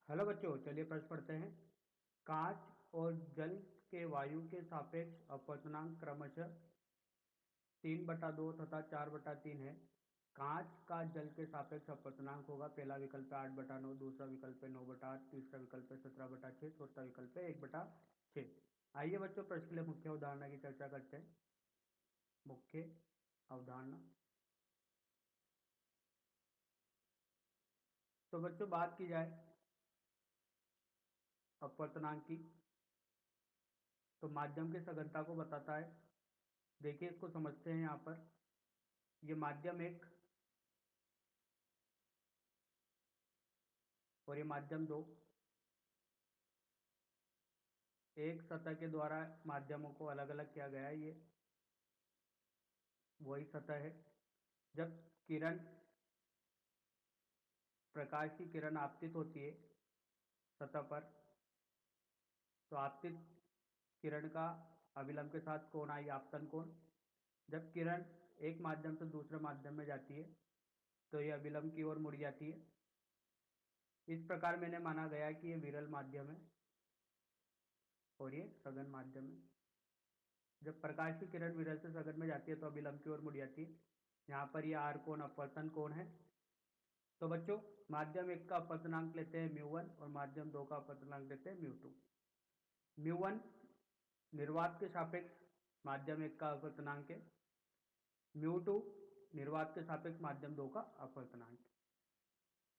Hello बच्चों, चलिए प्रश्न पढ़ते हैं। कांच और जल के वायु के सापेक्ष अपवर्तनांक क्रमशः 3/2 तथा 4/3 है। कांच का जल के सापेक्ष अपवर्तनांक होगा। पहला विकल्प है 8/9, दूसरा विकल्प है 9/8, तीसरा विकल्प है 17/6, चौथा विकल्प है 1/6। आइए बच्चों, प्रश्न के लिए मुख्य अवधारणा की चर्चा करते हैं। मुख्य अवधारणा। तो बच्चों, बात की जाए अपवर्तनांक की, तो माध्यम की सघनता को बताता है। देखिए, इसको समझते हैं। यहाँ पर ये माध्यम एक और ये माध्यम दो। एक सतह के द्वारा माध्यमों को अलग अलग किया गया है। ये वही सतह है। जब किरण, प्रकाश की किरण आपतित होती है सतह पर, तो आपतित किरण का अभिलंब के साथ कोण आई आपतन कोण। जब किरण एक माध्यम से दूसरे माध्यम में जाती है तो ये अभिलंब की ओर मुड़ जाती है। इस प्रकार मैंने माना गया कि ये विरल माध्यम है और ये सघन माध्यम है। जब प्रकाश की किरण विरल से सघन में जाती है तो अभिलंब की ओर मुड़ जाती है। यहाँ पर ये आर कोण अपवर्तन कोण है। तो बच्चों, माध्यम एक का अपवर्तनांक लेते हैं μ1 और माध्यम दो का अपवर्तनांक लेते हैं μ2। μ1 निर्वात के सापेक्ष माध्यम एक का अपवर्तनांक है। μ2 निर्वात के सापेक्ष माध्यम दो का अपवर्तनांक है।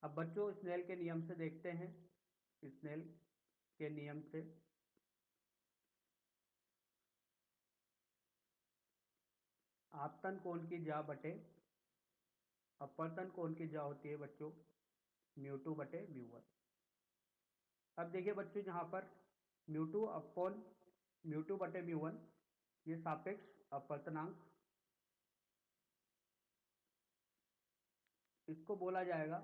अब बच्चों, स्नेल के नियम से देखते हैं। स्नेल के नियम से आपतन कोण की जा बटे अपवर्तन कोण की जा होती है बच्चों μ2/μ1। अब देखिए बच्चों, यहाँ पर μ2 अपॉन μ2/μ1 ये सापेक्ष अपवर्तनांक, इसको बोला जाएगा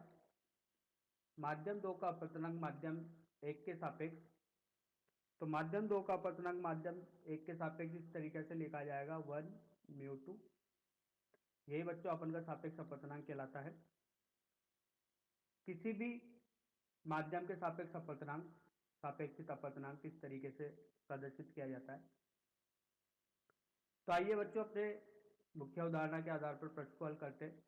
माध्यम दो का अपवर्तनांक माध्यम एक के सापेक्ष। तो माध्यम दो का अपवर्तनांक माध्यम एक के सापेक्ष इस तरीके से लिखा जाएगा 1 μ2। यही बच्चों अपन का सापेक्ष अपवर्तनांक कहलाता है। किसी भी माध्यम के सापेक्ष अपवर्तनांक, सापेक्षित अपवर्तनांक इस तरीके से प्रदर्शित किया जाता है। तो आइए बच्चों, अपने मुख्य उदाहरणा के आधार पर प्रश्न को हल करते हैं।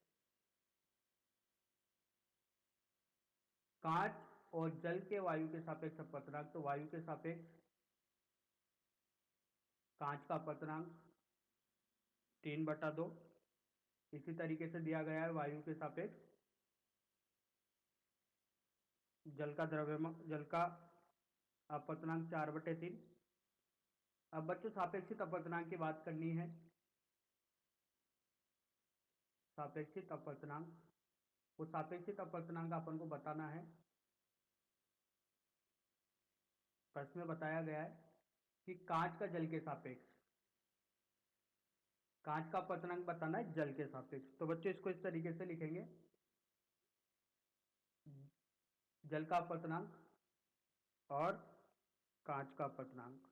कांच और जल के वायु के सापेक्ष अपवर्तनांक। तो वायु के सापेक्ष कांच का अपवर्तनांक 3/2। इसी तरीके से दिया गया है वायु के सापेक्ष जल का अपवर्तनांक 4/3। अब बच्चों, सापेक्षित अपवर्तनांक की बात करनी है। सापेक्षित अपवर्तनांक, वो सापेक्षित अपवर्तनांक अपन को बताना है। प्रश्न में बताया गया है कि कांच का जल के सापेक्ष, कांच का अपवर्तनांक बताना है जल के सापेक्ष। तो बच्चों, इसको इस तरीके से लिखेंगे, जल का अपवर्तनांक और कांच का अपवर्तनांक।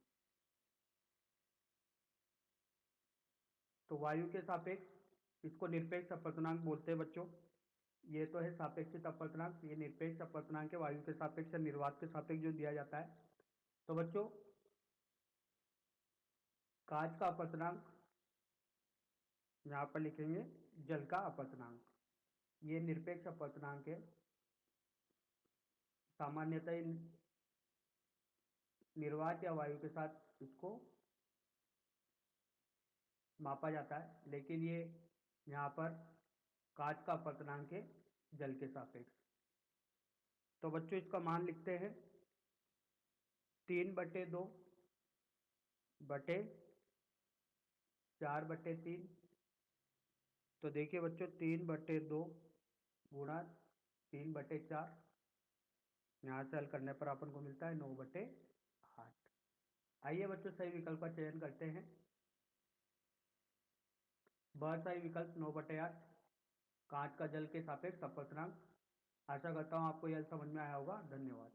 तो वायु के सापेक्ष इसको निरपेक्ष अपवर्तनांक बोलते हैं बच्चों। ये तो है सापेक्षित अपवर्तनांक, ये निरपेक्ष अपवर्तनांक है वायु के सापेक्ष या निर्वात के सापेक्ष जो दिया जाता है। तो बच्चों, कांच का अपवर्तनांक यहां पर लिखेंगे जल का अपवर्तनांक। ये निरपेक्ष अपवर्तनांक है। सामान्यतः निर्वात या वायु के साथ इसको मापा जाता है, लेकिन ये यहाँ पर कांच का अपवर्तनांक है जल के सापेक्ष। तो बच्चों, इसका मान लिखते हैं 3/2 बटे 4/3। तो देखिए बच्चों, 3/2 गुणा 3/4, यहाँ से हल करने पर अपन को मिलता है 9/8। आइए बच्चों, सही विकल्प का चयन करते हैं। सही विकल्प 9/8, कांच का जल के सापेक्ष अपवर्तनांक। आशा करता हूँ आपको यह समझ में आया होगा। धन्यवाद।